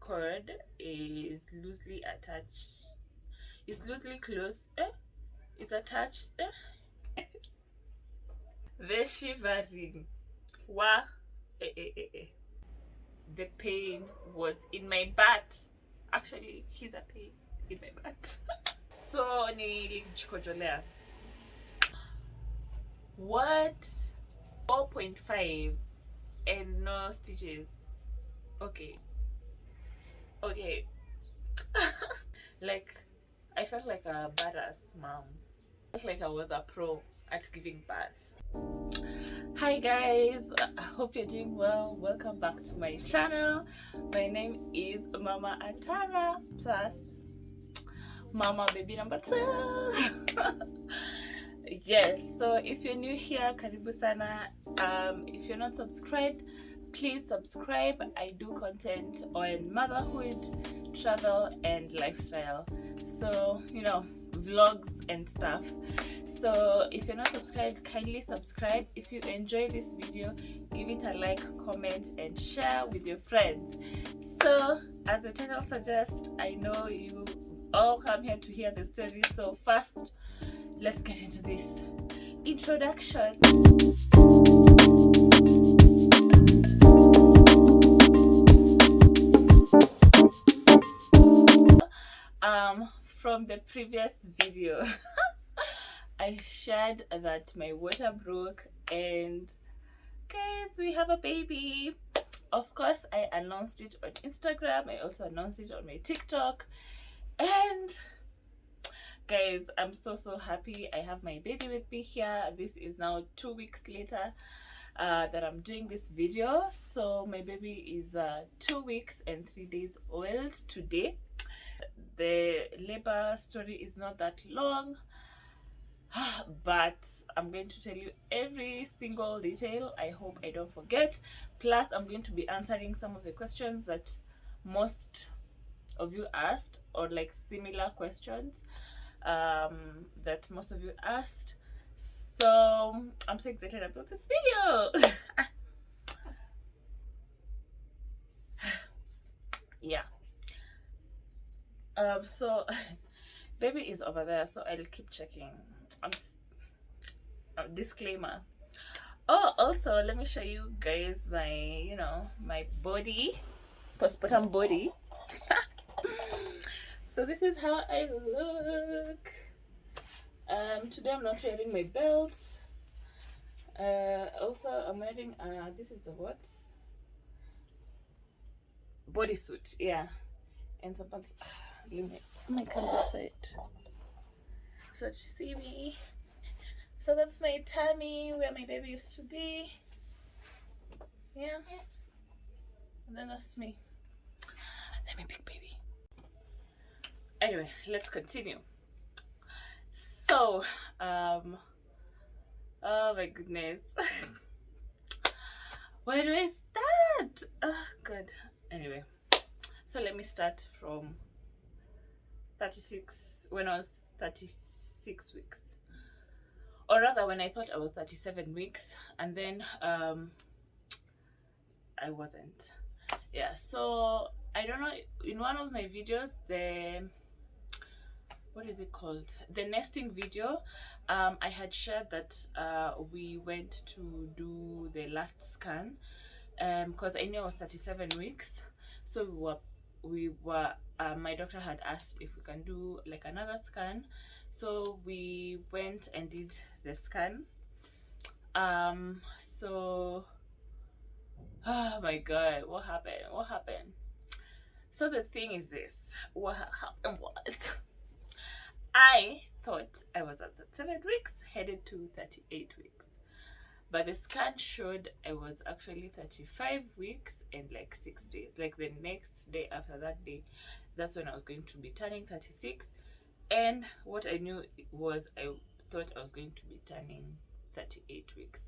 cord is loosely attached. It's loosely closed. It's attached. The shivering. Wa. The pain was in my butt. Actually, he's a pain in my butt. So nilijikojolea. What? 4.5 and no stitches. Okay. Like, I felt like a badass mom. I felt like I was a pro at giving birth. Hi guys, I hope you're doing well. Welcome back to my channel. My name is Mama Atarah plus Mama baby number 2. Yes, so if you're new here, karibu sana. If you're not subscribed, please subscribe. I do content on motherhood, travel and lifestyle, so vlogs and stuff. So if you're not subscribed, kindly subscribe. If you enjoy this video, give it a like, comment and share with your friends. So as the title suggests, I know you all come here to hear the story. So first, let's get into this introduction. From the previous video I shared that my water broke and guys, we have a baby. Of course, I announced it on Instagram. I also announced it on my TikTok, and guys, I'm so happy. I have my baby with me here. This is now 2 weeks later that I'm doing this video. So my baby is 2 weeks and 3 days old today. The labor story is not that long, but I'm going to tell you every single detail. I hope I don't forget. Plus, I'm going to be answering some of the questions that most of you asked, or like similar questions that most of you asked. So I'm so excited about this video. Yeah. So baby is over there, so I'll keep checking. Disclaimer. Oh, also let me show you guys my my body, postpartum body. So this is how I look. Today I'm not wearing my belt. Also I'm wearing this is a what, bodysuit, yeah, and some pants. Let me come outside so you see me. So that's my tummy where my baby used to be. Yeah. And then that's me. Let me pick baby. Anyway, let's continue. So, oh my goodness. Where do I start? Oh god. Anyway, so let me start from 36, when I was 36 weeks. Or rather, when I thought I was 37 weeks, and then I wasn't. Yeah, so I don't know, in one of my videos, what is it called, the nesting video, I had shared that we went to do the last scan because I knew I was 37 weeks. So we were my doctor had asked if we can do like another scan. So we went and did the scan. So oh my god, what happened? So the thing is this, what happened was I thought I was at 37 weeks headed to 38 weeks, but the scan showed I was actually 35 weeks and like 6 days. Like the next day after that day, that's when I was going to be turning 36. And what I knew was I thought I was going to be turning 38 weeks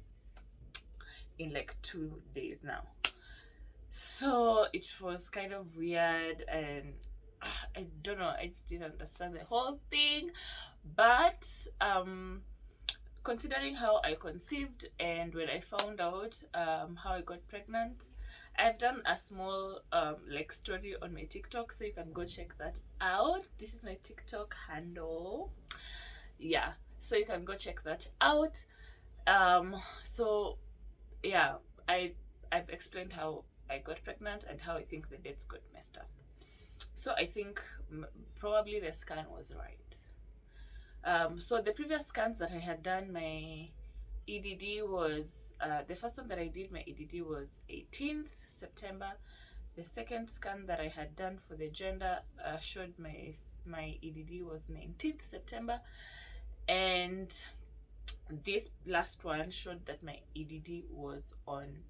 in like 2 days now. So it was kind of weird, and I don't know, I just didn't understand the whole thing. But considering how I conceived and when I found out how I got pregnant, I've done a small like story on my TikTok, so you can go check that out. This is my TikTok handle. Yeah, so you can go check that out. So yeah, I've explained how I got pregnant and how I think the dates got messed up. So I think probably the scan was right. So the previous scans that I had done, my EDD was the first one that I did, my EDD was 18th September. The second scan that I had done for the gender showed my EDD was 19th September, and this last one showed that my EDD was on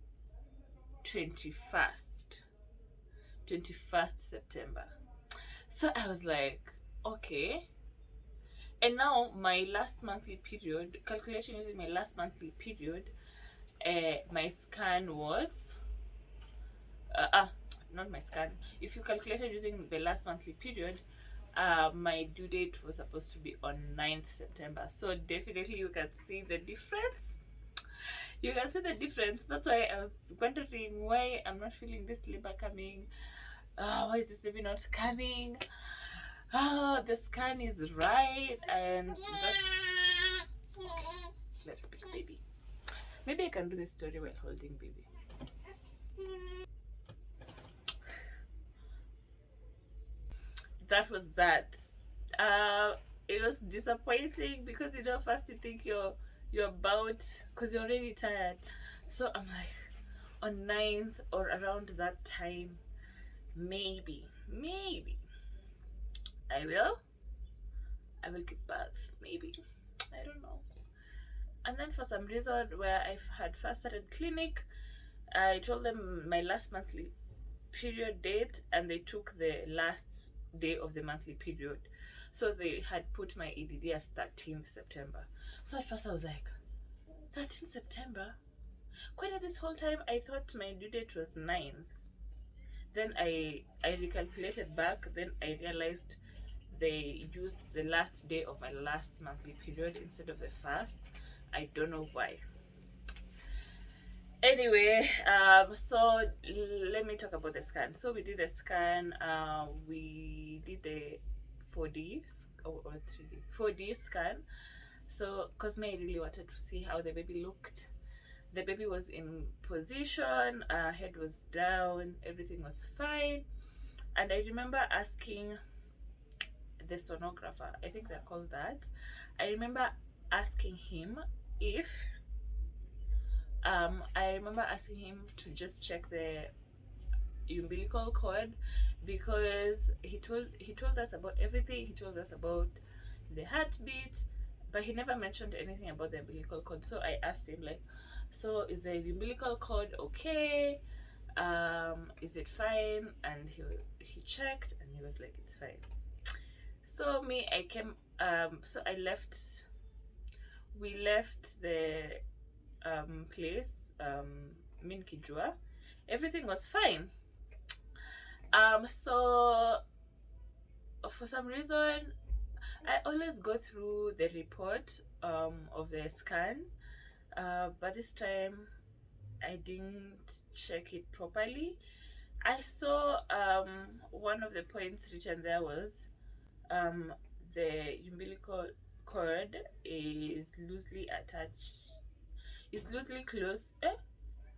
21st September. So I was like, okay. And now my last monthly period, calculation using my last monthly period, my scan was not my scan. If you calculated using the last monthly period, my due date was supposed to be on 9th September. So definitely you can see the difference. You can see the difference. That's why I was wondering why I'm not feeling this labor coming. Why is this baby not coming? Oh, the scan is right, and let's pick baby. Maybe I can do this story while holding baby. That was that. It was disappointing because first you think you're about, because you're already tired. So I'm like, on 9th or around that time, maybe I will give birth. Maybe, I don't know. And then for some reason, where I had first started clinic, I told them my last monthly period date, and they took the last day of the monthly period. So they had put my EDD as 13th September. So at first I was like, 13th September? Quite this whole time I thought my due date was 9th. Then I recalculated back, then I realized they used the last day of my last monthly period instead of the first. I don't know why. Anyway, so let me talk about the scan. So we did the scan. We did the 4D or 3D 4D scan. So because me, I really wanted to see how the baby looked. The baby was in position, head was down, everything was fine. And I remember asking the sonographer, I think they're called that. I remember asking him if I remember asking him to just check the umbilical cord, because he told us about everything. He told us about the heartbeat, but he never mentioned anything about the umbilical cord. So I asked him, like, so is the umbilical cord okay? Is it fine? And he checked and he was like, it's fine. So I came, so we left the place, Minkijua. Everything was fine. So for some reason, I always go through the report of the scan, but this time I didn't check it properly. I saw one of the points written there was the umbilical cord is loosely attached. It's loosely closed.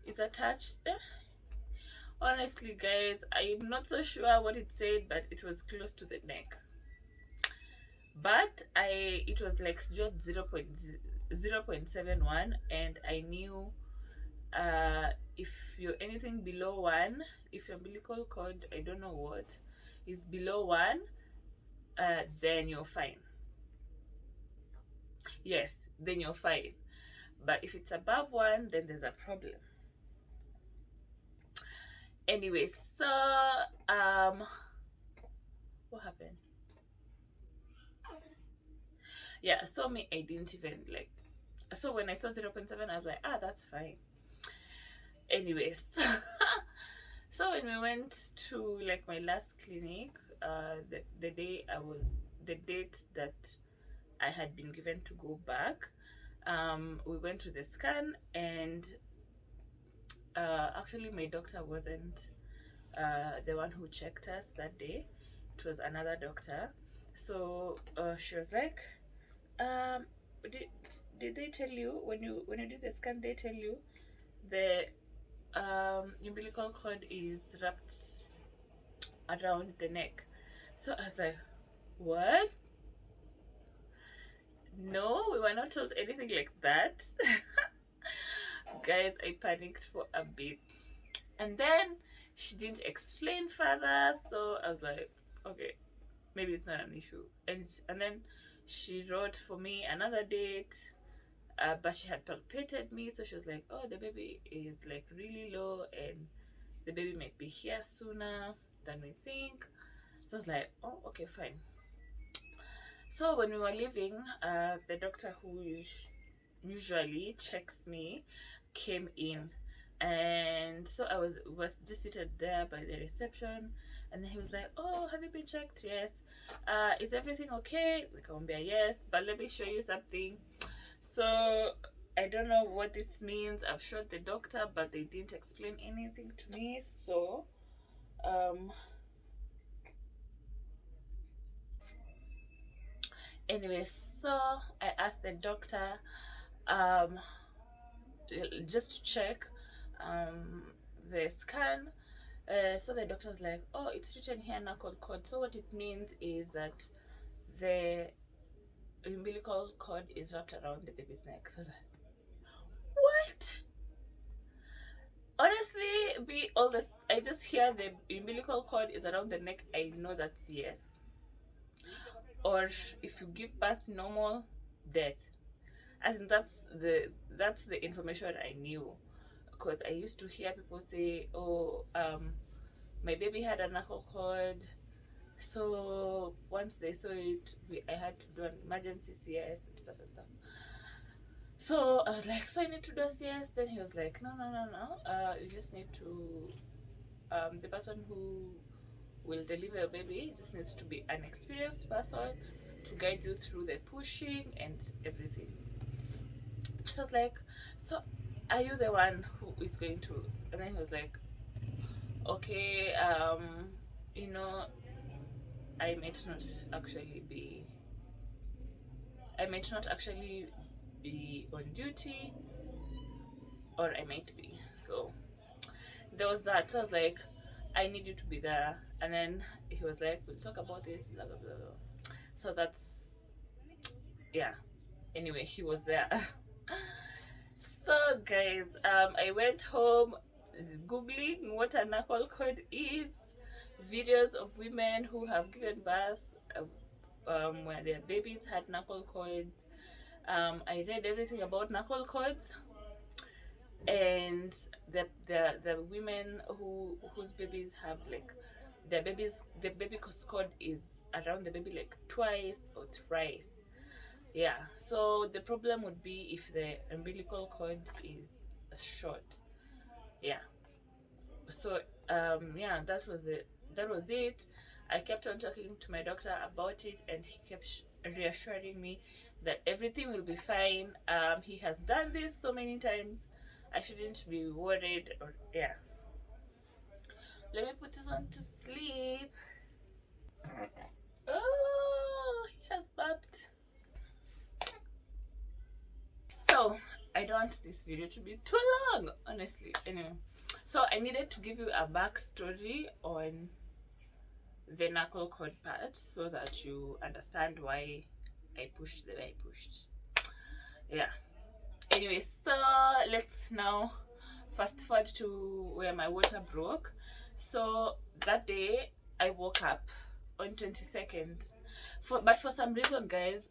It's attached. Honestly, guys, I'm not so sure what it said, but it was close to the neck. But it was like 0.71, and I knew if you're anything below 1, if your umbilical cord, I don't know what, is below 1, then you're fine. Yes, then you're fine. But if it's above 1, then there's a problem. Anyway, so what happened? Yeah, so I didn't even like. So when I saw 0.7, I was like, that's fine. Anyways, so when we went to like my last clinic, the date that I had been given to go back, we went to the scan, and actually my doctor wasn't the one who checked us that day. It was another doctor. So she was like, um, did, did they tell you when you do the scan, they tell you the umbilical cord is wrapped around the neck? So I was like, what? No, we were not told anything like that. Guys, I panicked for a bit. And then she didn't explain further, so I was like, okay, maybe it's not an issue. And then she wrote for me another date, but she had palpated me, so she was like, oh, the baby is like really low and the baby might be here sooner than we think. So I was like, oh, okay, fine. So when we were leaving, the doctor who usually checks me came in, and so I was just seated there by the reception, and then he was like, oh, have you been checked? Yes. Is everything okay? Like, I won't be a yes, but let me show you something. So I don't know what this means. I've showed the doctor, but they didn't explain anything to me. So anyway, so I asked the doctor just to check the scan. So the doctor was like, oh, it's written here knuckle cord. So what it means is that the umbilical cord is wrapped around the baby's neck. So I was like, what? Honestly, I just hear the umbilical cord is around the neck, I know that's yes. Or if you give birth normal, death. As in that's the information I knew, because I used to hear people say, oh, my baby had a knuckle cord, so once they saw it, I had to do an emergency CS and stuff and stuff. So I was like, so I need to do a CS? Then he was like, no, you just need to the person who will deliver a baby just needs to be an experienced person to guide you through the pushing and everything. So I was like, so are you the one who is going to? And then he was like, okay, you know, I might not actually be on duty, or I might be. So there was that. So I was like, I need you to be there. And then he was like, we'll talk about this, blah blah blah blah. So that's, yeah. Anyway, he was there. So guys, I went home googling what a knuckle cord is, videos of women who have given birth where their babies had knuckle cords. I read everything about knuckle cords, and the women whose babies have like the baby cord is around the baby like twice or thrice. Yeah, so the problem would be if the umbilical cord is short. Yeah, so yeah, that was it. I kept on talking to my doctor about it, and he kept reassuring me that everything will be fine. He has done this so many times, I shouldn't be worried. Or yeah, let me put this one to sleep. Oh, he has burped. So I don't want this video to be too long, honestly. Anyway, so I needed to give you a backstory on the knuckle cord part so that you understand why I pushed the way I pushed. Yeah. Anyway, so let's now fast forward to where my water broke. So that day I woke up on 22nd. But for some reason, guys,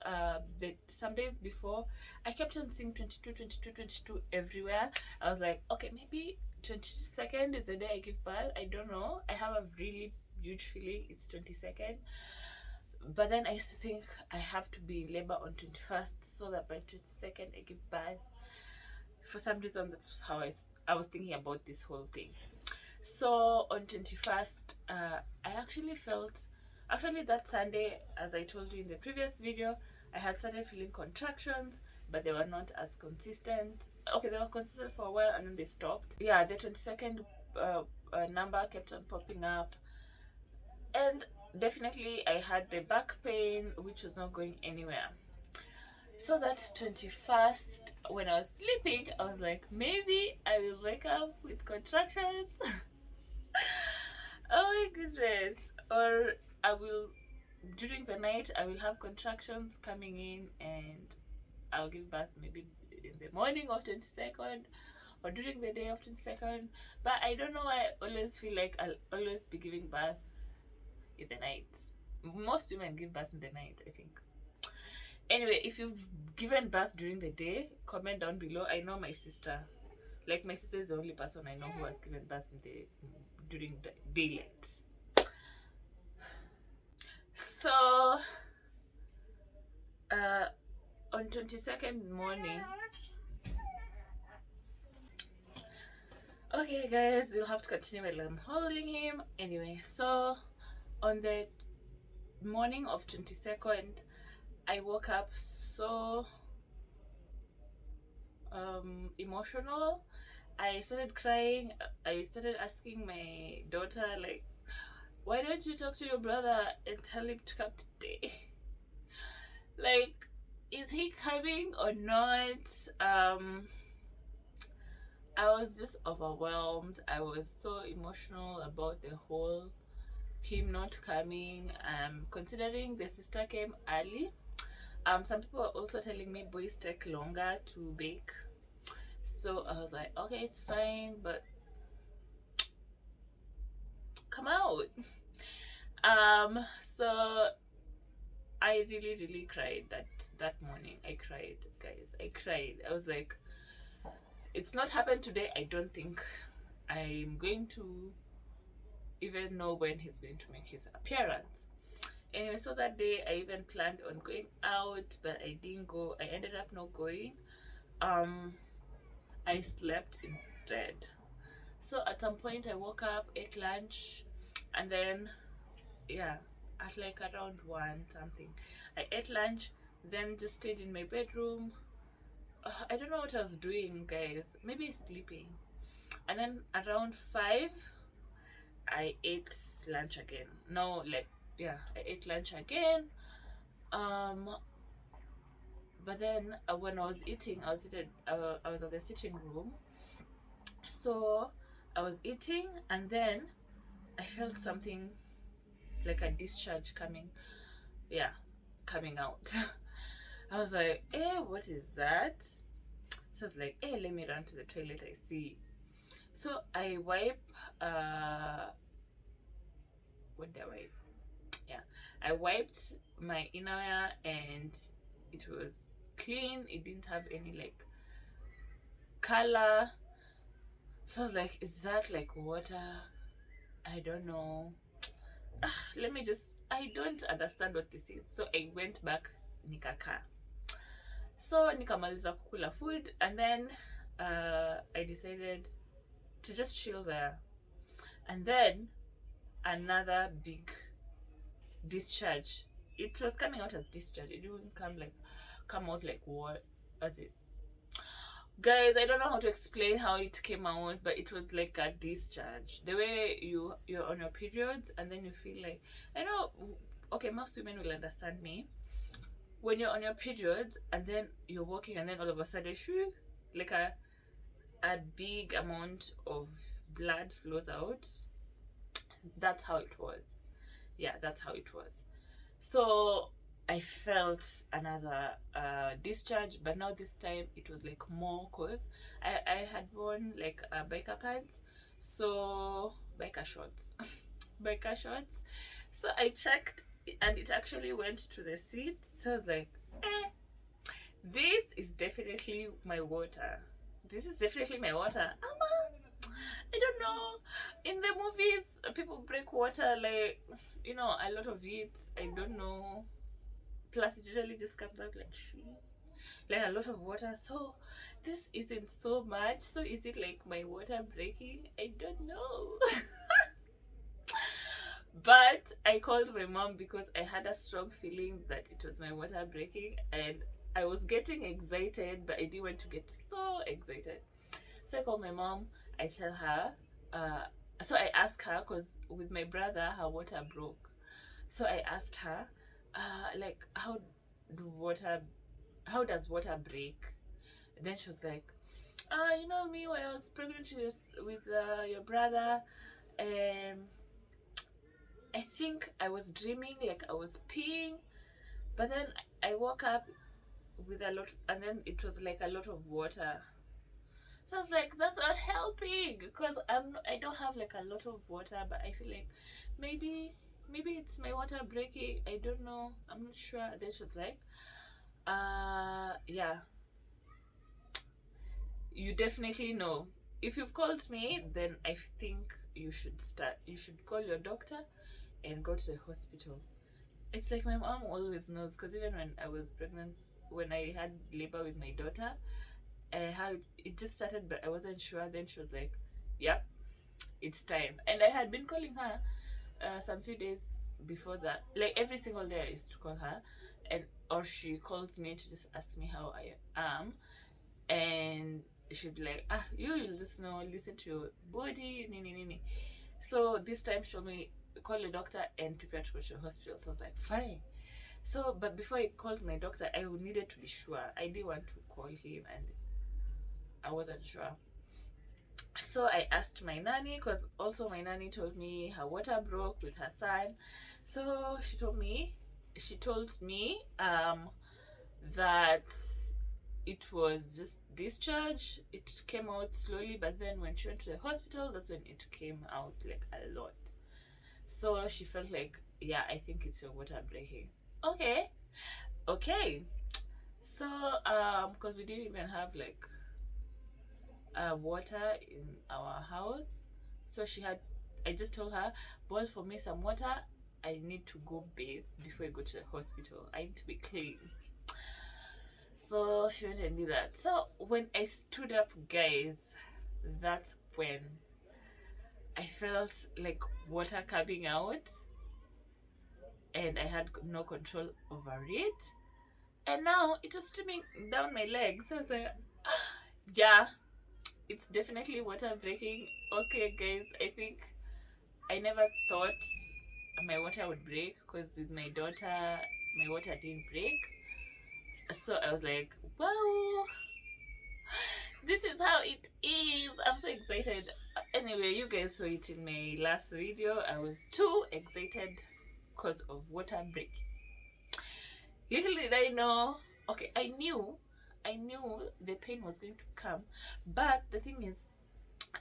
some days before, I kept on seeing 22, 22, 22 everywhere. I was like, okay, maybe 22nd is the day I give birth. I don't know. I have a really huge feeling it's 22nd. But then I used to think I have to be in labor on 21st so that by 22nd I give birth. For some reason, that's how I was thinking about this whole thing. So on 21st, I actually felt, that Sunday, as I told you in the previous video, I had started feeling contractions, but they were not as consistent. Okay, they were consistent for a while and then they stopped. Yeah, the 22nd number kept on popping up, and definitely I had the back pain which was not going anywhere. So that 21st, when I was sleeping, I was like, maybe I will wake up with contractions. Oh my goodness. Or I will, during the night, I will have contractions coming in and I'll give birth maybe in the morning of 22nd or during the day of 22nd. But I don't know why I always feel like I'll always be giving birth in the night. Most women give birth in the night, I think. Anyway, if you've given birth during the day, comment down below. I know my sister, like my sister is the only person I know who has given birth in the during the daylight. So on 22nd morning, okay guys, we'll have to continue while I'm holding him. Anyway, so on the morning of 22nd, I woke up so emotional. I started crying. I started asking my daughter, like, why don't you talk to your brother and tell him to come today? Like, is he coming or not? I was just overwhelmed. I was so emotional about the whole him not coming. Considering the sister came early. Some people are also telling me boys take longer to bake. So I was like, okay, it's fine, but come out. So I really cried that morning. I cried, guys. I cried. I was like, it's not happened today. I don't think I'm going to even know when he's going to make his appearance. Anyway, so that day I even planned on going out, but I didn't go. I ended up not going. I slept instead. So at some point I woke up, ate lunch, and then yeah, at like around 1 something, I ate lunch, then just stayed in my bedroom. I don't know what I was doing, guys. Maybe sleeping. And then around 5, I ate lunch again. No, like, yeah, I ate lunch again. But then when I was eating, I was at the sitting room. So I was eating, and then I felt something like a discharge coming out. I was like, what is that? So I was like, let me run to the toilet. I see. So I wipe what did I wipe? Yeah, I wiped my inner and it was clean. It didn't have any like color. So I was like, is that like water? I don't know. I don't understand what this is. So I went back nikaka. So nikamaliza kukula food, and then I decided to just chill there. And then another big discharge. It was coming out as discharge. It didn't come out like what was it? Guys, I don't know how to explain how it came out, but it was like a discharge. The way you're on your periods and then you feel like, I know, okay, most women will understand me. When you're on your periods and then you're walking and then all of a sudden, shoo, like a big amount of blood flows out. That's how it was. Yeah, that's how it was. So I felt another discharge, but now this time it was like more, cause I had worn like biker pants, so biker shorts, biker shorts. So I checked, and it actually went to the seat. So I was like, this is definitely my water. This is definitely my water. I don't know. In the movies, people break water, like, you know, a lot of it. I don't know. Plus, it usually just comes out like a lot of water. So this isn't so much. So is it like my water breaking? I don't know. But I called my mom because I had a strong feeling that it was my water breaking, and I was getting excited, but I didn't want to get so excited. So I called my mom. I tell her. So I asked her, because with my brother, her water broke. So I asked her, like, how does water break? Then she was like, you know me, when I was pregnant with your brother, I think I was dreaming like I was peeing, but then I woke up with a lot, and then it was like a lot of water. So I was like, that's not helping, because I don't have like a lot of water, but I feel like maybe it's my water breaking. I don't know. I'm not sure. Then she was like, yeah, you definitely know. If you've called me, then I think you should call your doctor and go to the hospital. It's like my mom always knows, because even when I was pregnant, when I had labor with my daughter, how it just started, but I wasn't sure. Then she was like, yep, it's time. And I had been calling her some few days before that. Like every single day I used to call her, and or she calls me to just ask me how I am. And she'd be like, you'll just know, listen to your body, nini nini. So this time she told me, call the doctor and prepare to go to the hospital. So I was like, fine. So, but before I called my doctor, I needed to be sure. I didn't want to call him and I wasn't sure. So I asked my nanny, because also my nanny told me her water broke with her son. So she told me that it was just discharge. It came out slowly, but then when she went to the hospital, that's when it came out like a lot. So she felt like, yeah, I think it's your water breaking. Okay. So because we didn't even have like water in our house, so I just told her, boil for me some water. I need to go bathe before I go to the hospital. I need to be clean. So she went and did that. So when I stood up, guys, that's when I felt like water coming out, and I had no control over it. And now it was streaming down my legs. So I was like, yeah, it's definitely water breaking. Okay, guys, I think I never thought my water would break, because with my daughter, my water didn't break. So I was like, wow, this is how it is. I'm so excited. Anyway, you guys saw it in my last video. I was too excited because of water breaking. Little did I know, okay, I knew the pain was going to come, but the thing is,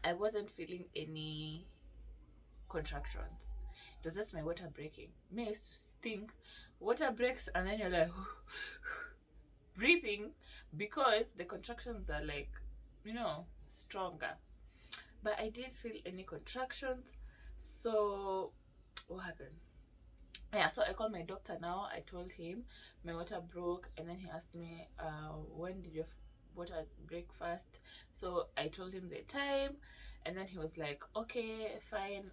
I wasn't feeling any contractions. It was just my water breaking. Me, I used to think water breaks and then you're like breathing, because the contractions are like, stronger. But I didn't feel any contractions. So what happened? Yeah, so I called my doctor now. I told him my water broke, and then he asked me, when did your water break first? So I told him the time, and then he was like, okay, fine,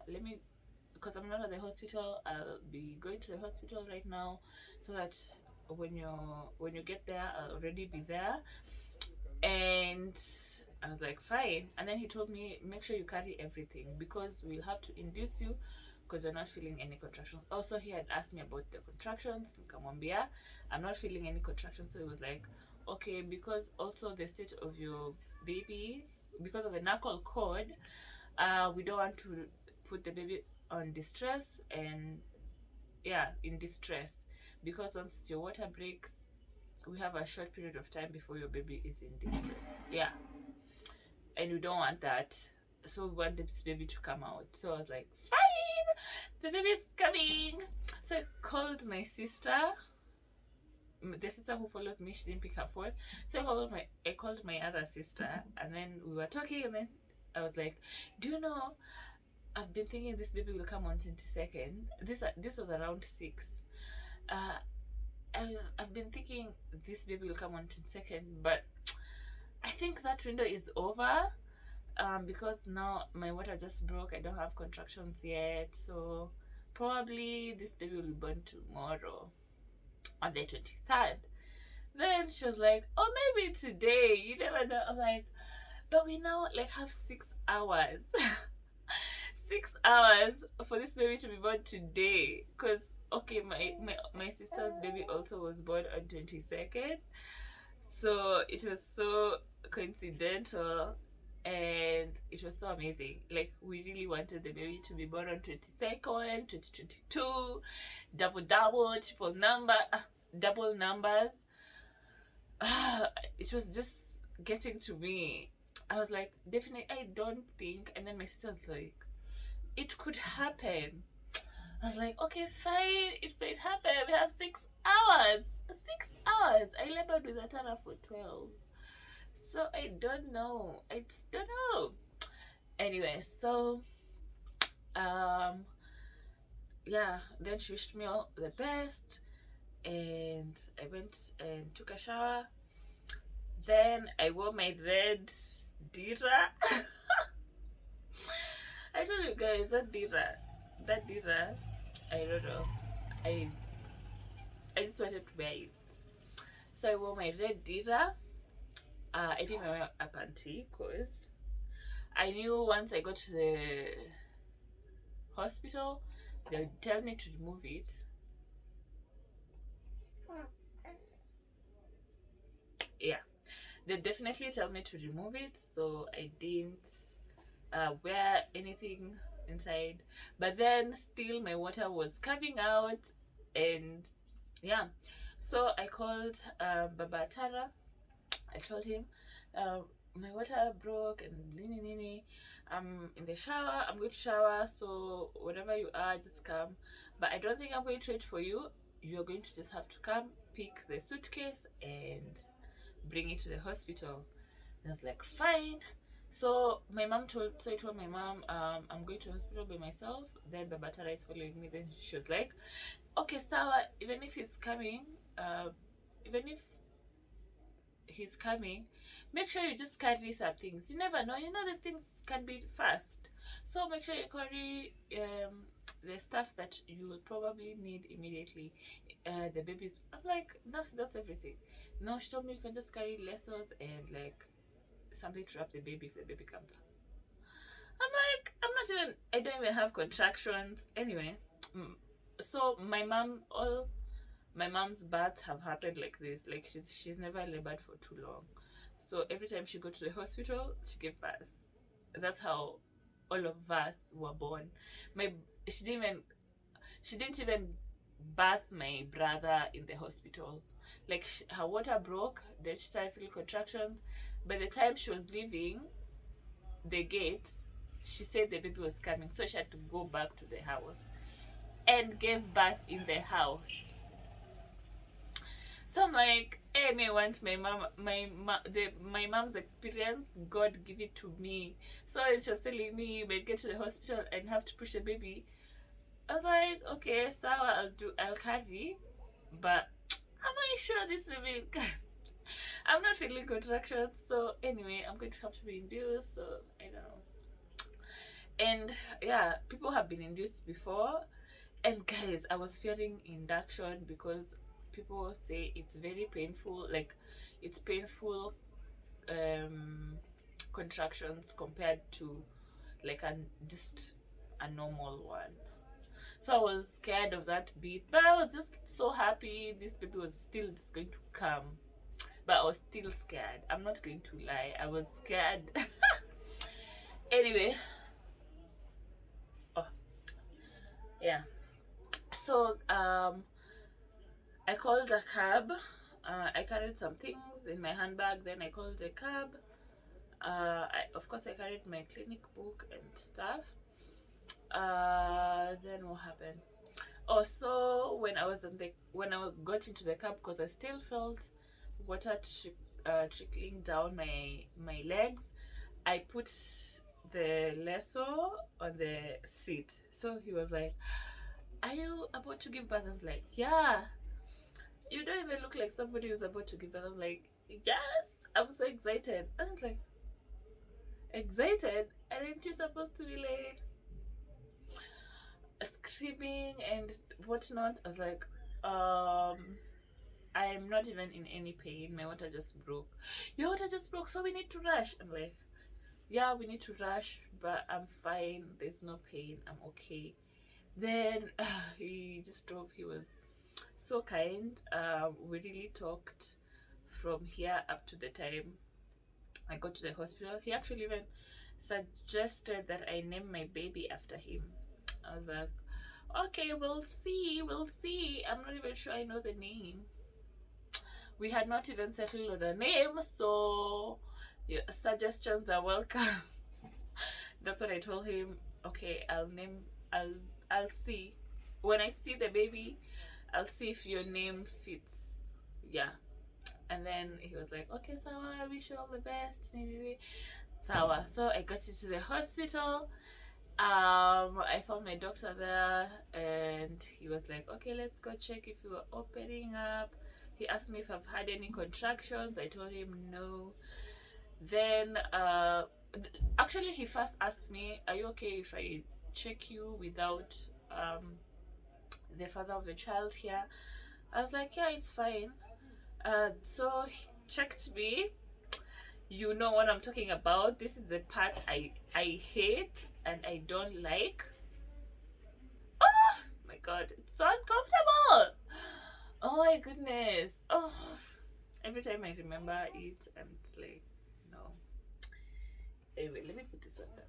let me, because I'm not at the hospital, I'll be going to the hospital right now, so that when you get there, I'll already be there. And I was like, fine. And then he told me, make sure you carry everything, because we'll have to induce you, because you're not feeling any contractions. Also, he had asked me about the contractions. Nikamwambia, I'm not feeling any contractions. So he was like, okay, because also the state of your baby, because of the NUCHAL code, we don't want to put the baby on distress, and in distress, because once your water breaks, we have a short period of time before your baby is in distress. And we don't want that. So we want this baby to come out. So I was like, fine, the baby's coming. So I called my sister, the sister who follows me. She didn't pick her phone, so I called my other sister, and then we were talking, and then I was like, do you know, I've been thinking this baby will come on 22nd. This was around 6. I've been thinking this baby will come on 22nd, but I think that window is over, because now my water just broke. I don't have contractions yet, so probably this baby will be born tomorrow on the 23rd. Then she was like, oh, maybe today. You never know. I'm like, but we now like have 6 hours. 6 hours for this baby to be born today. Because, okay, my sister's baby also was born on 22nd. So it was so coincidental and it was so amazing. Like, we really wanted the baby to be born on 22nd, 2022, double, triple number, double numbers. It was just getting to me. I was like, definitely, I don't think. And then my sister was like, it could happen. I was like, okay, fine, it might happen. We have 6 hours. 6 hours. I labored with Atarah for 12. So I don't know. I just don't know. Anyway, so yeah, then she wished me all the best and I went and took a shower. Then I wore my red dira. I told you guys that dira, I don't know. I just wanted to wear it. So I wore my red dira. I didn't wear a panty because I knew once I got to the hospital, they would tell me to remove it. Yeah, they definitely tell me to remove it, so I didn't wear anything inside. But then still my water was coming out, and yeah, so I called Baba Atarah. I told him my water broke and nini. I'm in the shower, I'm going to shower, so whatever you are, just come. But I don't think I'm going to wait for you. You're going to just have to come, pick the suitcase and bring it to the hospital. And I was like, fine. So I told my mom, I'm going to hospital by myself. Then Baba Atarah is following me. Then she was like, okay, Sawa, even if he's coming, make sure you just carry some things. You never know. You know these things can be fast. So make sure you carry the stuff that you will probably need immediately. The babies. I'm like, no, that's everything. No, she told me you can just carry lessons and like something to wrap the baby if the baby comes. I'm like, I don't even have contractions. Anyway, so my mom's births have happened like this. Like she's never labored for too long. So every time she go to the hospital, she gave birth. That's how all of us were born. She didn't even birth my brother in the hospital. Like her water broke, then she started feeling contractions. By the time she was leaving the gate, she said the baby was coming, so she had to go back to the house and gave birth in the house. So I'm like, hey, I want my mom's experience. God give it to me. So it's just telling me you may get to the hospital and have to push the baby. I was like, okay, so I'll carry, but am I sure this baby? I'm not feeling contractions. So anyway, I'm going to have to be induced. So I don't know. And yeah, people have been induced before. And guys, I was fearing induction because people say it's very painful. Like it's painful contractions compared to like just a normal one. So I was scared of that bit, but I was just so happy this baby was still just going to come. But I was still scared. I'm not going to lie, I was scared. Anyway, yeah, so I called a cab. I carried some things in my handbag. Then I called a cab. Of course, I carried my clinic book and stuff. Then what happened? Oh, so when I got into the cab, because I still felt water trickling down my legs, I put the lasso on the seat. So he was like, "Are you about to give birth?" I was like, "Yeah." You don't even look like somebody who's about to give birth. I'm like, yes, I'm so excited. I was like, excited? Aren't you supposed to be like screaming and whatnot? I was like, I'm not even in any pain. My water just broke. Your water just broke, so we need to rush. I'm like, yeah, we need to rush, but I'm fine. There's no pain. I'm okay. Then he just drove. He was so kind. We really talked from here up to the time I got to the hospital. He actually even suggested that I name my baby after him. I was like, okay, we'll see. I'm not even sure I know the name. We had not even settled on a name, so yeah, suggestions are welcome. That's what I told him. Okay, I'll see. When I see the baby, I'll see if your name fits. Yeah. And then he was like, okay, Sawa, I wish you all the best. Sawa. So I got you to the hospital. I found my doctor there, and he was like, okay, let's go check if you were opening up. He asked me if I've had any contractions. I told him no. Then actually he first asked me, are you okay if I check you without the father of the child here? I was like, yeah, it's fine. So he checked me. You know what I'm talking about. This is the part I hate and I don't like. Oh my god, it's so uncomfortable. Oh my goodness. Oh, every time I remember it, and it's like, no. Anyway, let me put this one down.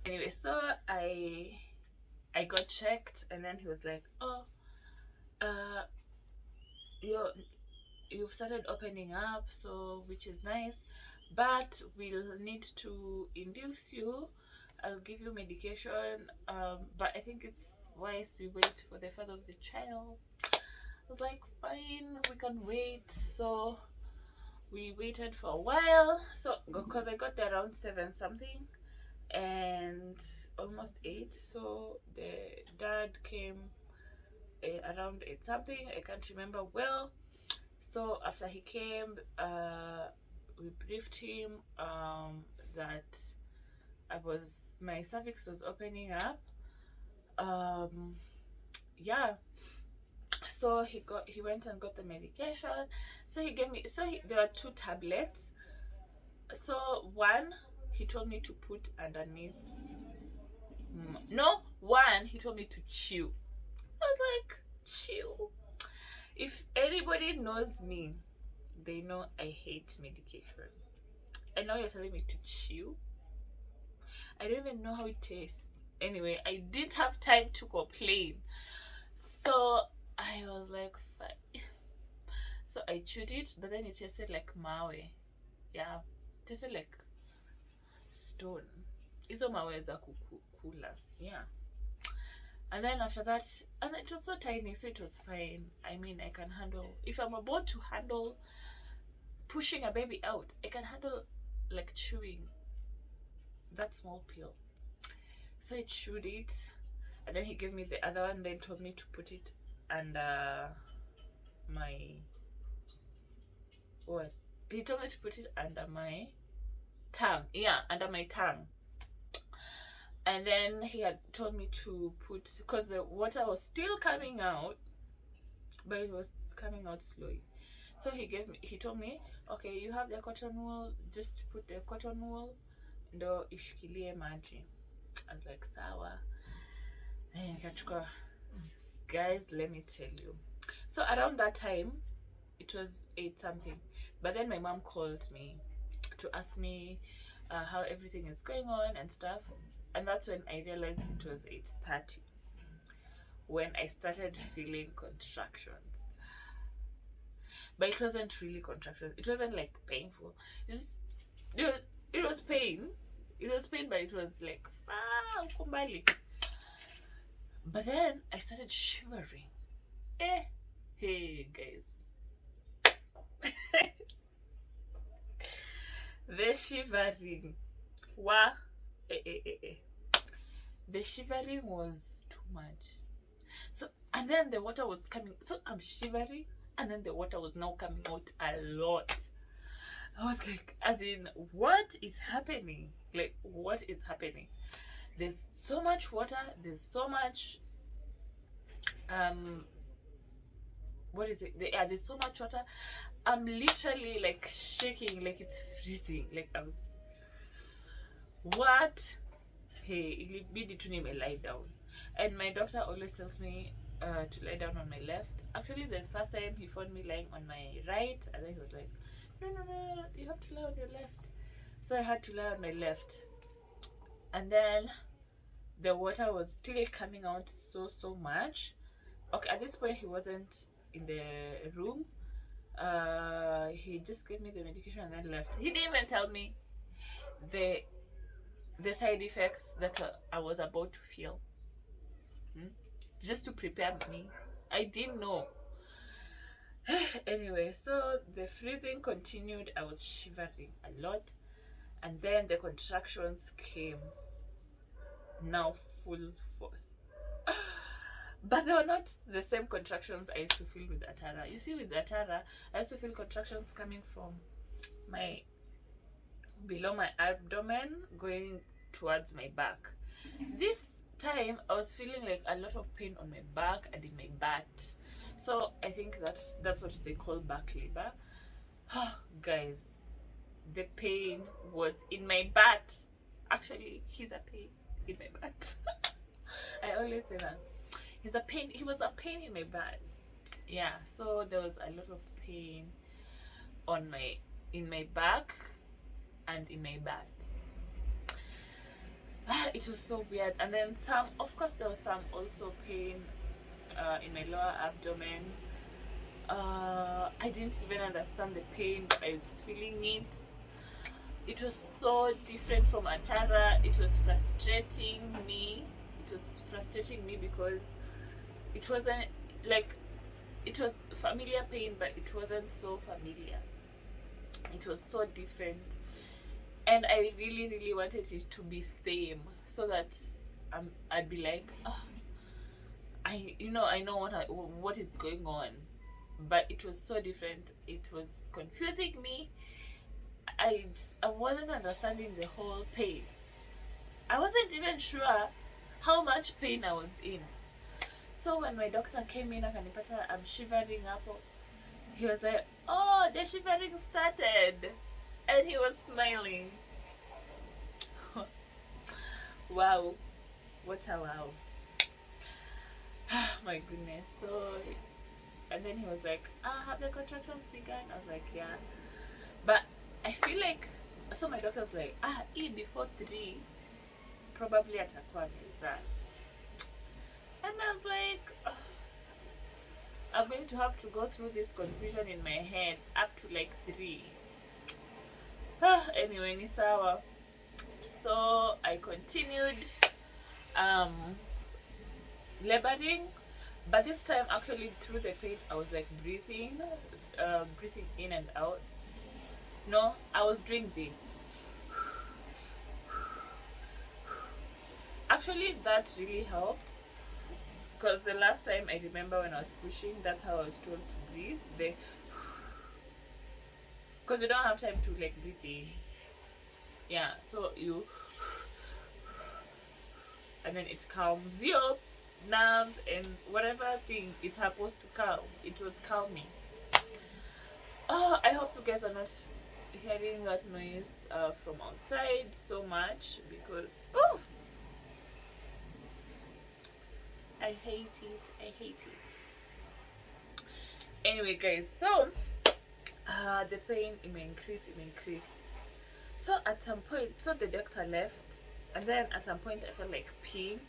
Anyway, so I got checked, and then he was like, oh, you've started opening up, so which is nice, but we'll need to induce you. I'll give you medication, but I think it's wise we wait for the father of the child. I was like, fine, we can wait. So we waited for a while, so because I got there around 7 something and almost 8, so the dad came around 8 something, I can't remember well. So after he came, we briefed him that my cervix was opening up. Yeah. So he went and got the medication. So he gave me, there were 2 tablets. So one he told me to put underneath. No, one he told me to chew. I was like, chew? If anybody knows me, they know I hate medication. And now you're telling me to chew? I don't even know how it tastes. Anyway, I didn't have time to complain. So I was like, fine. So I chewed it, but then it tasted like mawe. Yeah, it tasted like stone. Izo mawe za kukula. Yeah. And then after that, and it was so tiny, so it was fine. I mean, I can handle, if I'm about to handle pushing a baby out, I can handle like chewing that small pill. So I chewed it, and then he gave me the other one, then told me to put it under my, what? He told me to put it under my tongue. Yeah, under my tongue. And then he had told me to put, because the water was still coming out, but it was coming out slowly. So he told me, okay, you have the cotton wool, just put the cotton wool, ndo ishikilie maji. I was like, sawa. Then nikachukua. Guys, let me tell you. So around that time, it was 8 something. But then my mom called me to ask me how everything is going on and stuff. And that's when I realized it was 8:30 when I started feeling contractions. But it wasn't really contractions. It wasn't like painful. It was pain. It was pain, but it was like, kumbali. But then I started shivering. Hey guys. The shivering. The shivering was too much. So, and then the water was coming. So I'm shivering, and then the water was now coming out a lot. I was like, as in, what is happening? Like, what is happening? There's so much water. There's so much what is it? There's so much water. I'm literally like shaking, like it's freezing. Like I was, what? Hey, ilibidi tu nime lie down. And my doctor always tells me to lie down on my left. Actually, the first time he found me lying on my right, and then he was like, no, no, no, no, you have to lie on your left. So I had to lie on my left. And then the water was still coming out so much. Okay, at this point he wasn't in the room. He just gave me the medication and then left. He didn't even tell me the side effects that I was about to feel. Just to prepare me. I didn't know. Anyway, so the freezing continued. I was shivering a lot, and then the contractions came. Now full force. But they were not the same contractions I used to feel with Atarah. You see, with Atarah, I used to feel contractions coming from below my abdomen going towards my back. This time I was feeling like a lot of pain on my back and in my butt. So I think that's what they call back labor. Guys, the pain was in my butt. Actually, he's a pain in my butt. I always say that. He was a pain in my butt. Yeah, so there was a lot of pain in my back and in my butt. It was so weird. And then of course there was some also pain in my lower abdomen. I didn't even understand the pain, but I was feeling it. It was so different from Atarah. It was frustrating me. Because it wasn't like, it was familiar pain, but it wasn't so familiar. It was so different, and I really wanted it to be same, so that I'd be like, oh, I know what is going on. But it was so different. It was confusing me. I wasn't understanding the whole pain. I wasn't even sure how much pain I was in. So when my doctor came in, I'm shivering up. He was like, oh, the shivering started. And he was smiling. Wow. What a wow. My goodness. So, and then he was like, have the contractions begun? I was like, yeah. But I feel like, so my doctor's like, before 3, probably atakuwa amezaa. And I was like, oh, I'm going to have to go through this confusion in my head up to like 3. Anyway, ni sawa. So I continued laboring, but this time actually through the pain I was like breathing in and out. No, I was doing this. Actually, that really helped, because the last time I remember when I was pushing, that's how I was told to breathe. Because you don't have time to like breathe in. Yeah, so you, and then it calms your nerves and whatever thing it's supposed to calm. It was calming. I hope you guys are not hearing that noise from outside so much, because I hate it. Anyway, guys, so the pain it may increase. So at some point, so the doctor left, and then at some point I felt like peeing,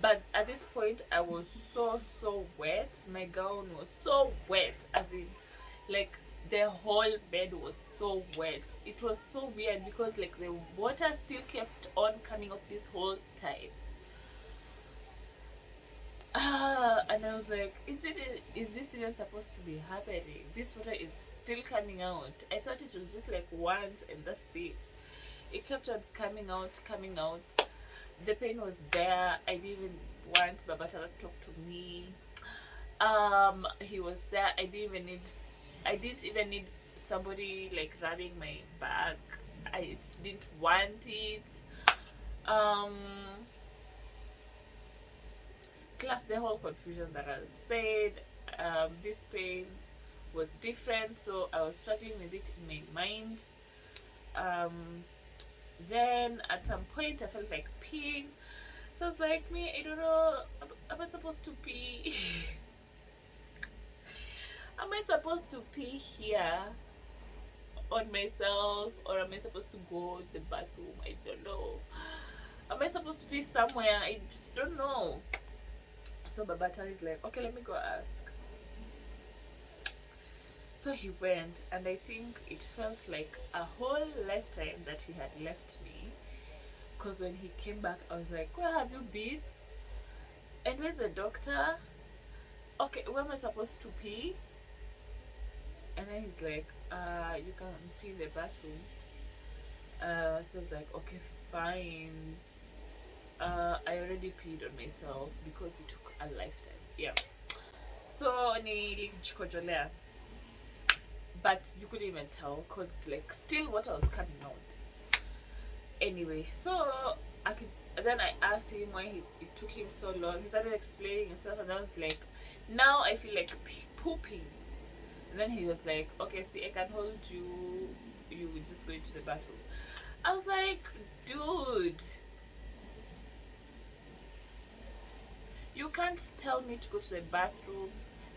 but at this point I was so wet. My gown was so wet, as in like the whole bed was so wet. It was so weird, because like the water still kept on coming up this whole time. And I was like, is this even supposed to be happening? This water is still coming out. I thought it was just like once and that's it. It kept on coming out. The pain was there. I didn't even want Baba to talk to me. He was there. I didn't even need somebody like rubbing my back. I didn't want it. Plus the whole confusion that I've said, this pain was different, so I was struggling with it in my mind. Then at some point I felt like peeing, so I was like, me, I don't know, am I supposed to pee? Am I supposed to pee here on myself, or am I supposed to go to the bathroom? I don't know. Am I supposed to pee somewhere? I just don't know. So Baba Atarah is like, okay, let me go ask. So he went, and I think it felt like a whole lifetime that he had left me, because when he came back I was like, where have you been? And where's the doctor? Okay, where am I supposed to pee? And then he's like, you can pee in the bathroom. So I was like, okay, fine. I already peed on myself because it took a lifetime. Yeah. So nilichikojolea, but you couldn't even tell because like still water was coming out. Anyway, so then I asked him why it took him so long. He started explaining and stuff, and I was like, now I feel like pooping. And then he was like, okay, see, I can hold you. You will just go into the bathroom. I was like, dude, you can't tell me to go to the bathroom.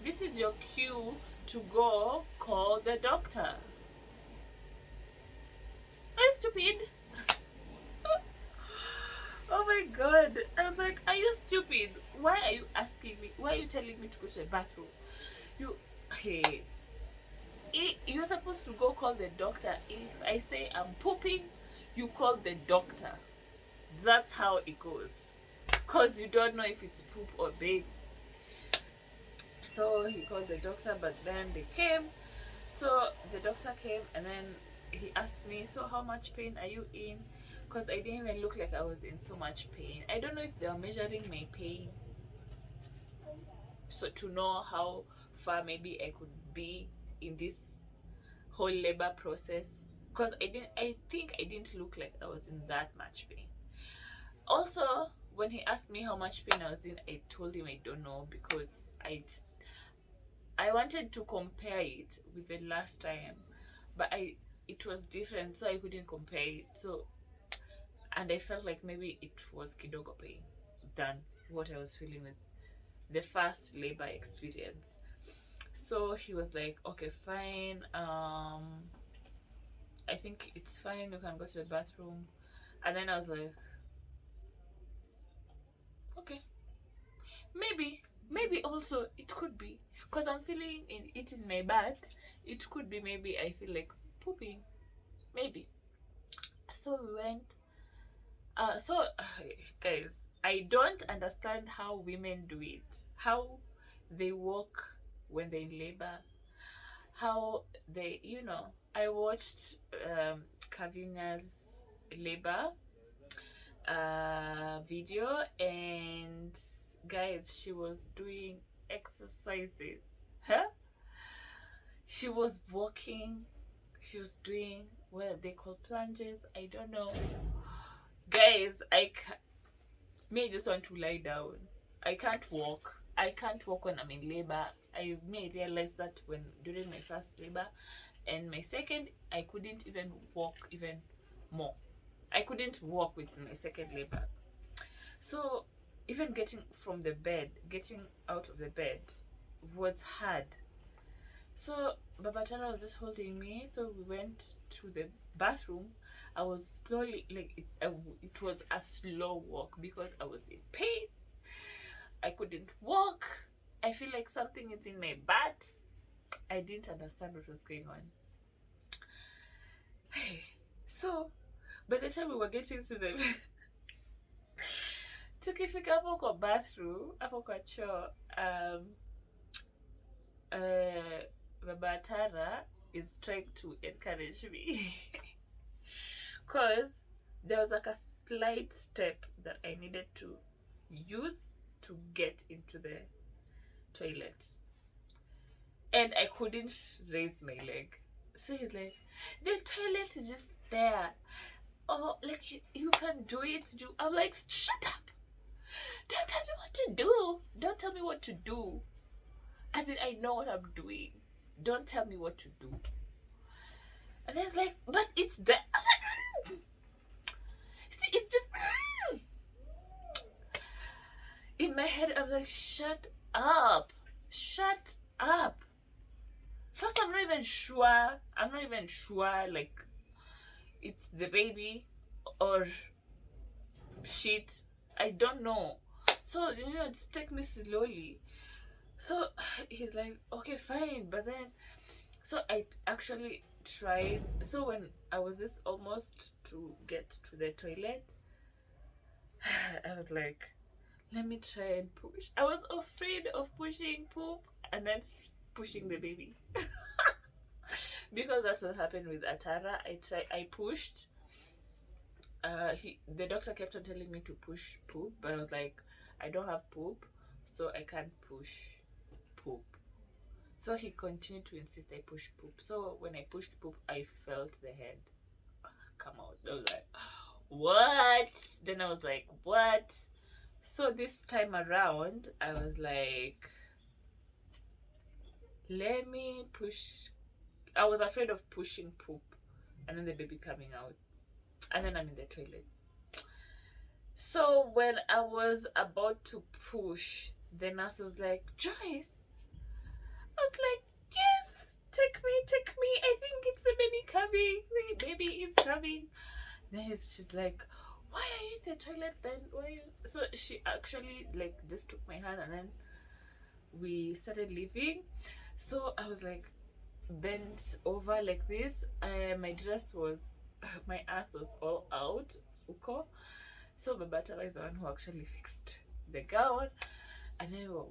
This is your cue to go call the doctor. Are you stupid? Oh my god. I was like, are you stupid? Why are you asking me? Why are you telling me to go to the bathroom? You're supposed to go call the doctor. If I say I'm pooping, you call the doctor. That's how it goes. Because you don't know if it's poop or baby. So he called the doctor, but then they came. So the doctor came, and then he asked me, so how much pain are you in? Because I didn't even look like I was in so much pain. I don't know if they were measuring my pain, so to know how far maybe I could be in this whole labor process, because I think I didn't look like I was in that much pain. Also, when he asked me how much pain I was in, I told him I don't know, because I wanted to compare it with the last time, but it was different, so I couldn't compare it. So, and I felt like maybe it was kidogo pain than what I was feeling with the first labor experience. So he was like, okay, fine, I think it's fine, you can go to the bathroom. And then I was like, okay, maybe also it could be because I'm feeling it in my butt. It could be maybe I feel like pooping, maybe. So we went. Guys, I don't understand how women do it, how they walk when they're in labor, how they, I watched Kavina's labor video, and guys, she was doing exercises. She was walking, she was doing what they call plunges, I don't know. Guys, I just want to lie down. I can't walk when I'm in labor. I may realize that when during my first labor, and my second, I couldn't even walk even more. I couldn't walk with my second labor. So even getting out of the bed was hard. So Baba Atarah was just holding me. So we went to the bathroom. I was slowly, like, it was a slow walk because I was in pain. I couldn't walk. I feel like something is in my butt. I didn't understand what was going on. So by the time we were getting to the tukifika hapo kwa bathroom, hapo kwa choo, Baba Atarah is trying to encourage me because there was like a slight step that I needed to use to get into the toilet, and I couldn't raise my leg. So he's like, the toilet is just there. Oh, like you can do it. I'm like, shut up. Don't tell me what to do. Don't tell me what to do. As in, I know what I'm doing. Don't tell me what to do. And then it's like, but it's there. See, it's just in my head. I'm like, shut up, shut up. First, I'm not even sure. Like, it's the baby or shit. I don't know. So just take me slowly. So he's like, okay, fine. But then, so I actually tried. So when I was this almost to get to the toilet, I was like, let me try and push. I was afraid of pushing poop and then pushing the baby. Because that's what happened with Atarah. I pushed. The doctor kept on telling me to push poop, but I was like, I don't have poop, so I can't push poop. So he continued to insist I push poop. So when I pushed poop, I felt the head come out. I was like, what? Then I was like, what? So this time around, I was like, let me push. I was afraid of pushing poop and then the baby coming out. And then I'm in the toilet. So when I was about to push, the nurse was like, Joyce. I was like, yes, take me. I think it's the baby coming. The baby is coming. Then she's like, why are you in the toilet then? So she actually like just took my hand and then we started leaving. So I was like bent over like this. My ass was all out. So my Atarah is the one who actually fixed the gown. And then we were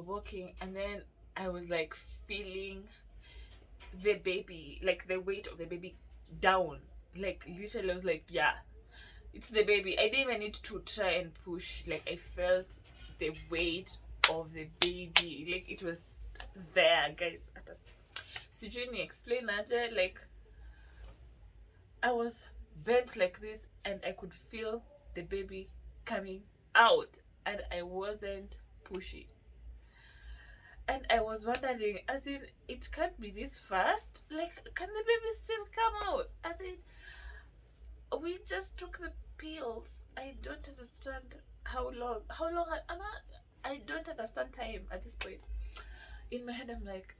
walking, and then I was like feeling the baby, like the weight of the baby down. Like literally I was like, yeah, it's the baby. I didn't even need to try and push. Like I felt the weight of the baby. Like it was there, guys. Sijui ni explain aje, like I was bent like this and I could feel the baby coming out and I wasn't pushing. And I was wondering, as in, it can't be this fast. Like, can the baby still come out? As in, we just took the pills. I don't understand how long I don't understand time at this point. In my head, I'm like,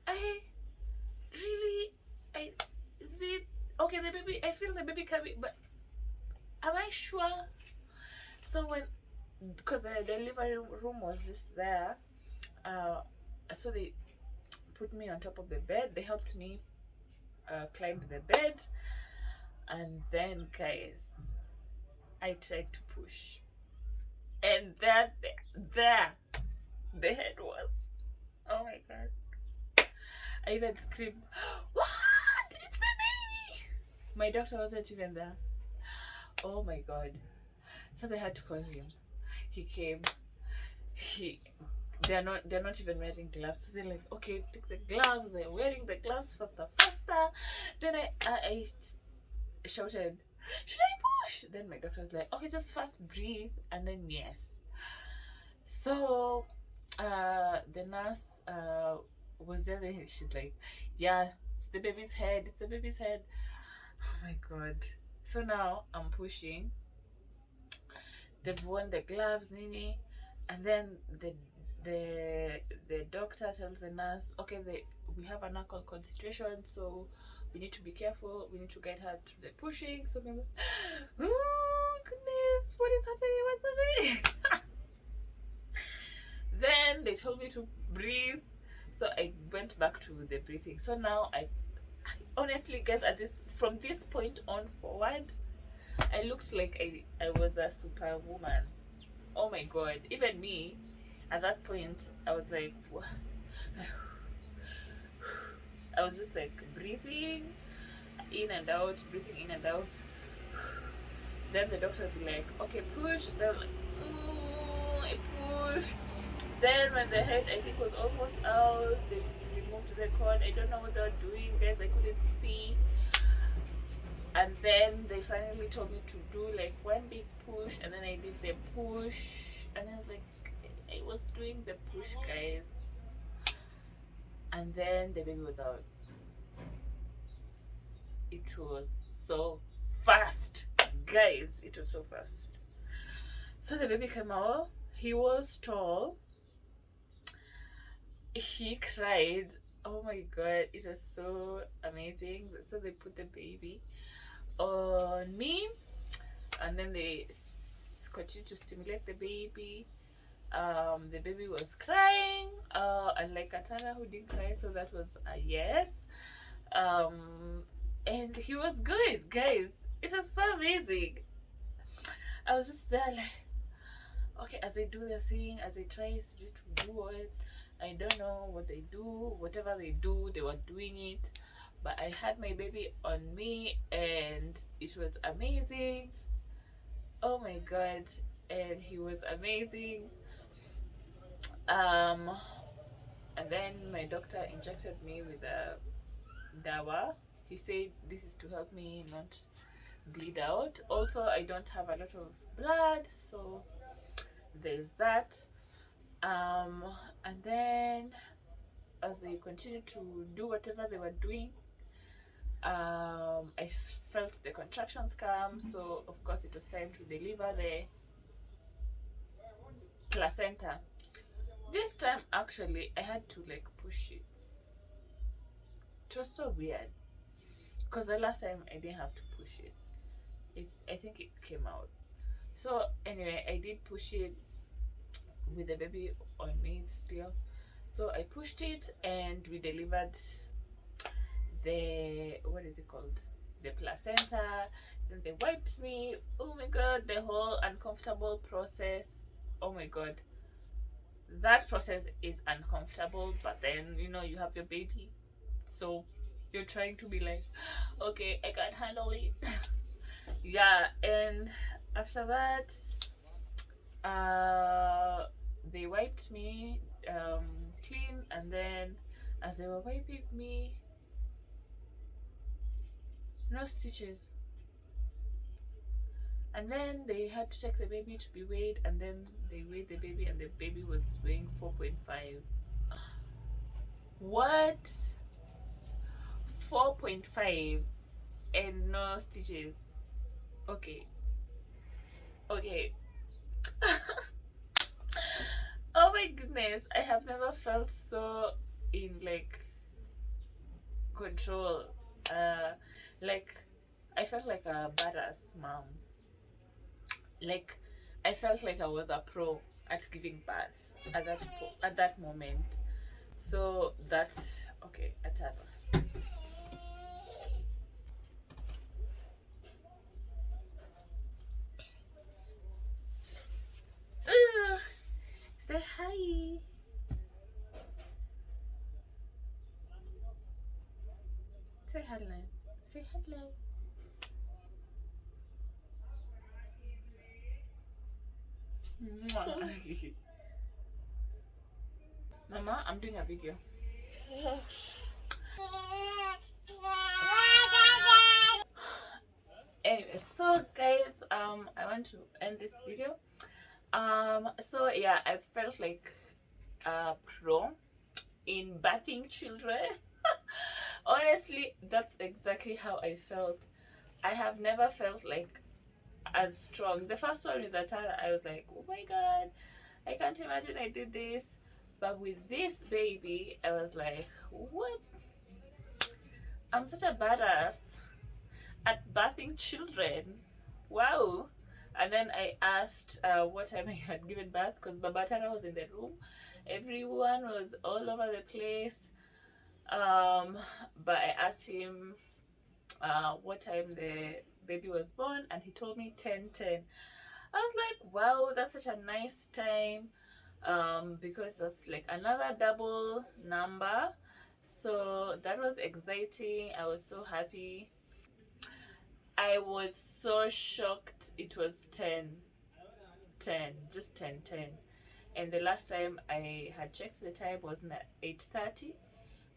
is it okay? The baby, I feel the baby coming, but am I sure? So because the delivery room was just there, so they put me on top of the bed. They helped me climb the bed, and then, guys, I tried to push, and there the head was. Oh my god! I even screamed, "What? It's the baby!" My doctor wasn't even there. Oh my god! So they had to call him. He came. They're not even wearing gloves. So they're like, okay, pick the gloves. They're wearing the gloves faster. Then I shouted, should I push? Then my doctor was like, okay, just first breathe and then yes. So the nurse was there. She's like, yeah, it's the baby's head. It's the baby's head. Oh my god. So now I'm pushing. They've worn the gloves, Nini, and then the doctor tells the nurse, okay, we have a NUCHAL consultation, so we need to be careful. We need to get her to the pushing. So I'm like, oh goodness, what is happening? What's happening? Then they told me to breathe, so I went back to the breathing. So now I honestly, guys, from this point on forward, I looked like I was a superwoman. Oh my god. Even me, at that point, I was like, what? I was just like breathing in and out, breathing in and out. Then the doctor would be like, okay, push. Then I'm like, I push. Then when the head, I think, was almost out, they removed the cord. I don't know what they were doing, guys. I couldn't see. And then they finally told me to do like one big push, and then I did the push, and I was like, I was was doing the push, guys, and then the baby was out. It was so fast, guys. It was so fast. So the baby came out. He was tall. He cried. Oh my god, it was so amazing. So they put the baby on me, and then they continued to stimulate the baby. The baby was crying, unlike Atarah, who didn't cry, so that was a yes. And he was good, guys. It was so amazing. I was just there like, okay, as they do their thing, as they try to do it, I don't know what they do. Whatever they do, they were doing it. But I had my baby on me, and it was amazing. Oh my god, and he was amazing. And then my doctor injected me with a dawa. He said this is to help me not bleed out. Also, I don't have a lot of blood, so there's that. And then as they continued to do whatever they were doing, I felt the contractions come, so of course it was time to deliver the placenta. This time actually I had to like push it. It was so weird because the last time I didn't have to push it. I think it came out. So anyway, I did push it with the baby on me still. So I pushed it and we delivered the, what is it called, the placenta. Then they wiped me. Oh my god, the whole uncomfortable process. Oh my god, that process is uncomfortable, but then you know you have your baby, so you're trying to be like, okay, I can handle it. Yeah. And after that, they wiped me clean, and then as they were wiping me, no stitches. And then they had to take the baby to be weighed, and then they weighed the baby, and the baby was weighing 4.5. What? 4.5 and no stitches? Okay. Okay. Oh my goodness, I have never felt so in like control. Like I felt like a badass mom. Like I felt like I was a pro at giving birth at that moment. So that, okay, Atarah. Say hi. Say hello. Say hello. Mama, I'm doing a video. Anyway, so guys, I want to end this video. So yeah, I felt like a pro in birthing children. Honestly, that's exactly how I felt. I have never felt like as strong. The first one with Atarah, I was like, oh my god, I can't imagine I did this. But with this baby, I was like, what? I'm such a badass at birthing children. Wow. And then I asked what time I had given birth, because Baba Atarah was in the room. Everyone was all over the place. But I asked him what time the baby was born, and he told me 10:10. I was like, wow, that's such a nice time, because that's like another double number. So that was exciting. I was so happy. I was so shocked it was 10:10, just 10:10. And the last time I had checked the time was at 8:30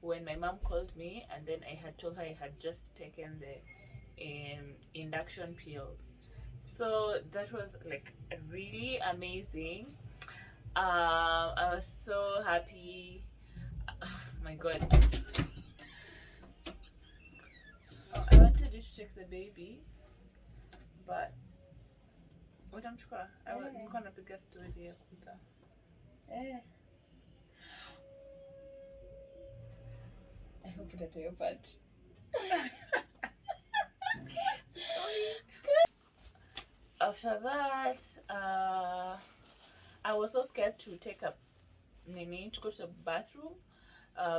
when my mom called me, and then I had told her I had just taken the induction pills. So that was like really amazing. I was so happy. My god. Oh, I wanted you to check the baby, but utamchukua nilikuwa napiga story ya kuta. I hope that your part. After that, I was so scared to take a Nini to go to the bathroom,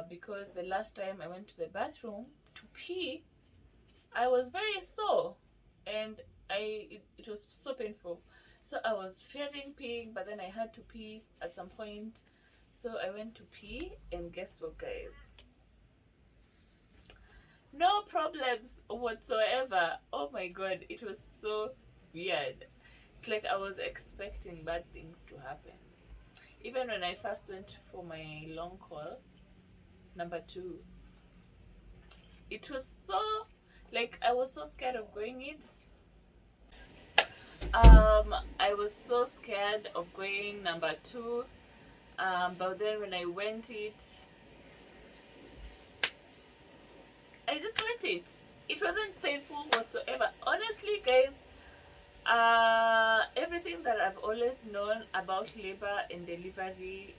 because the last time I went to the bathroom to pee, I was very sore, and it was so painful. So I was fearing peeing, but then I had to pee at some point. So I went to pee, and guess what, guys? No problems whatsoever. Oh my god, it was so weird. It's like I was expecting bad things to happen. Even when I first went for my long call, number 2, it was so, like, I was so scared of going it. I was so scared of going number 2. But then when I went it, I just went it. It wasn't painful whatsoever. Honestly, guys, everything that I've always known about labor and delivery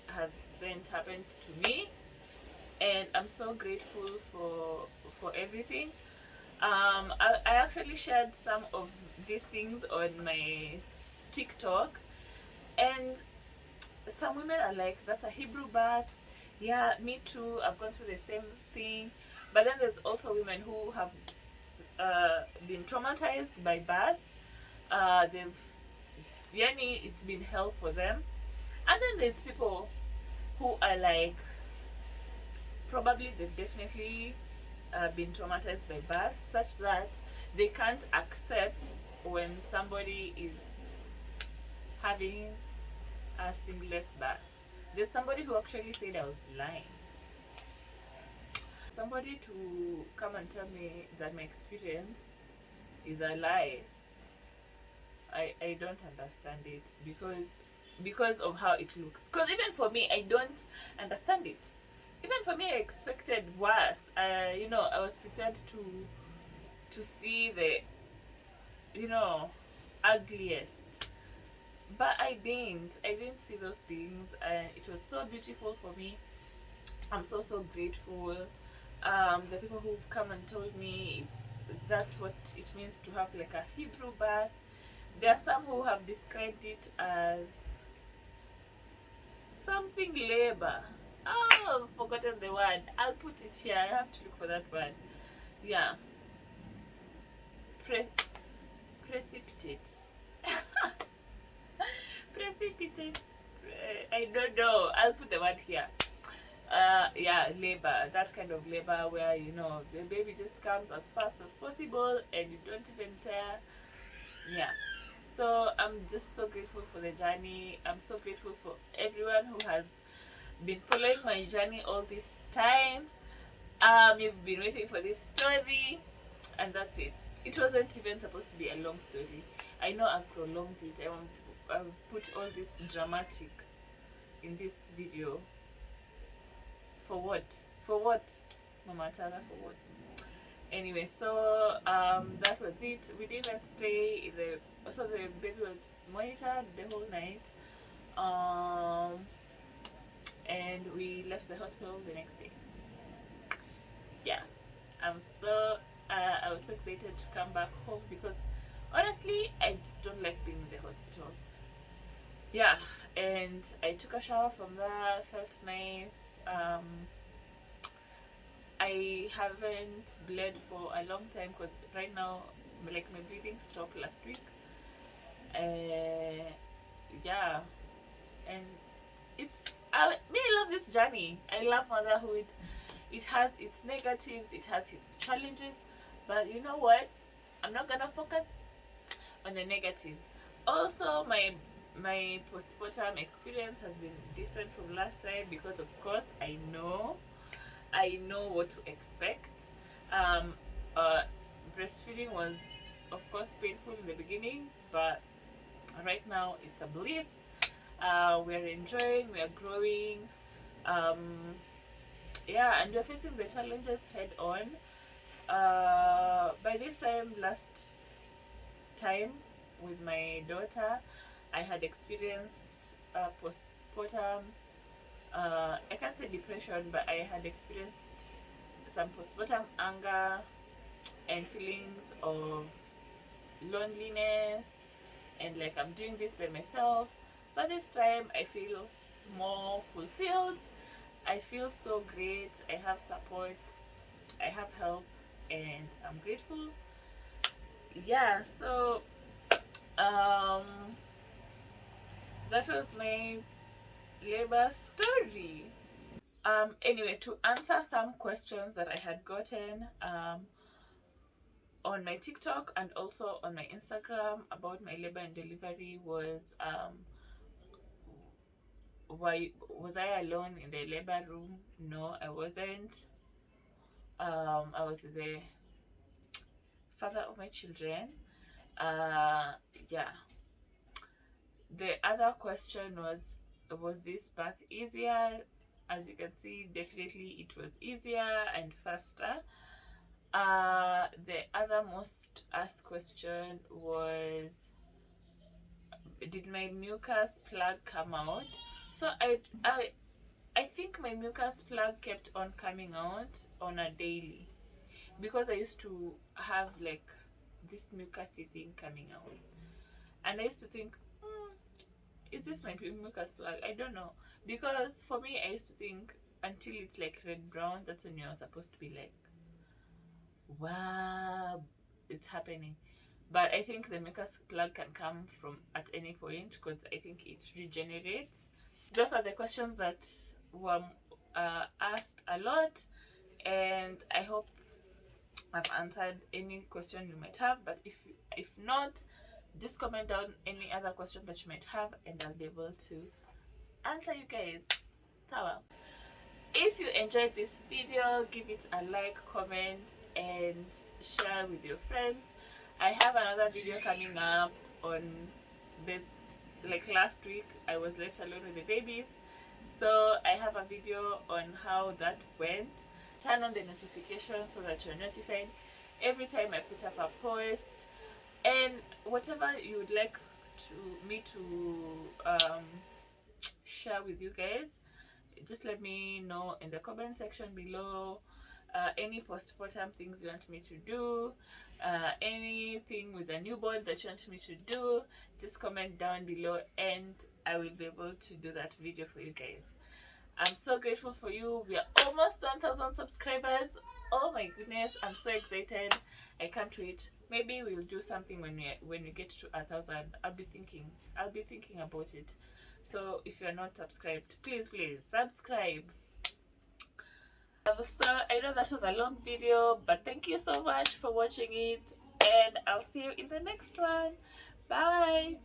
hasn't happened to me, and I'm so grateful for everything. I actually shared some of these things on my TikTok, and some women are like, that's a Hebrew birth. Yeah, me too, I've gone through the same thing. But then there's also women who have been traumatized by birth. It's been hell for them. And then there's people who are like, probably they've definitely been traumatized by birth, such that they can't accept when somebody is having a stingless birth. There's somebody who actually said I was lying. Somebody to come and tell me that my experience is a lie, I don't understand it, because of how it looks. Because even for me, I don't understand it. Even for me, I expected worse. I was prepared to see the ugliest, but I didn't see those things, and it was so beautiful for me. I'm so grateful. The people who've come and told me that's what it means to have like a Hebrew birth. There are some who have described it as something labor. Oh, I've forgotten the word. I'll put it here. I have to look for that word. Yeah. Precipitate. Precipitate. I don't know. I'll put the word here. Yeah, labor, that kind of labor where the baby just comes as fast as possible and you don't even tire. Yeah, so I'm just so grateful for the journey. I'm so grateful for everyone who has been following my journey all this time. You've been waiting for this story, and that's it. It wasn't even supposed to be a long story. I know I've prolonged it. I've put all these dramatics in this video. For what? Mama Atarah, for what? Anyway, so that was it. We didn't even stay so the baby was monitored the whole night. And we left the hospital the next day. Yeah. I was so excited to come back home, because honestly I just don't like being in the hospital. Yeah, and I took a shower from there, felt nice. I haven't bled for a long time, because right now, like, my bleeding stopped last week. Yeah, and I love this journey. I love motherhood. It has its negatives, it has its challenges, but you know what? I'm not gonna focus on the negatives. Also, my postpartum experience has been different from last time, because of course I know what to expect. Breastfeeding was of course painful in the beginning, but right now it's a bliss. We're enjoying, we're growing. um yeah, and we're facing the challenges head on. By this time last time with my daughter, I had experienced postpartum, I can't say depression, but I had experienced some postpartum anger and feelings of loneliness, and like I'm doing this by myself. But this time I feel more fulfilled. I feel so great. I have support, I have help, and I'm grateful. Yeah, so um that was my labor story. Anyway, to answer some questions that I had gotten on my TikTok and also on my Instagram about my labor and delivery was, why was I alone in the labor room? No, I wasn't. I was with the father of my children. Yeah. The other question was this birth easier? As you can see, definitely it was easier and faster. The other most asked question was, did my mucus plug come out? So I think my mucus plug kept on coming out on a daily, because I used to have like this mucusy thing coming out, and I used to think, is this my mucus plug? I don't know, because for me I used to think until it's like red brown, that's when you're supposed to be like, wow, it's happening. But I think the mucus plug can come from at any point, because I think it regenerates. Those are the questions that were asked a lot, and I hope I've answered any question you might have. But if not, just comment down any other question that you might have, and I'll be able to answer you guys. Sawa. If you enjoyed this video, give it a like, comment, and share with your friends. I have another video coming up on this. Like last week, I was left alone with the babies, so I have a video on how that went. Turn on the notification so that you're notified every time I put up a post, and whatever you would like me to share with you guys, just let me know in the comment section below. Any postpartum things you want me to do, anything with a newborn that you want me to do, just comment down below and I will be able to do that video for you guys. I'm so grateful for you. We are almost 1,000 subscribers. Oh my goodness, I'm so excited. I can't wait. Maybe we'll do something when we get to 1,000. I'll be thinking about it. So if you're not subscribed, please subscribe. So I know that was a long video, but thank you so much for watching it, and I'll see you in the next one. Bye.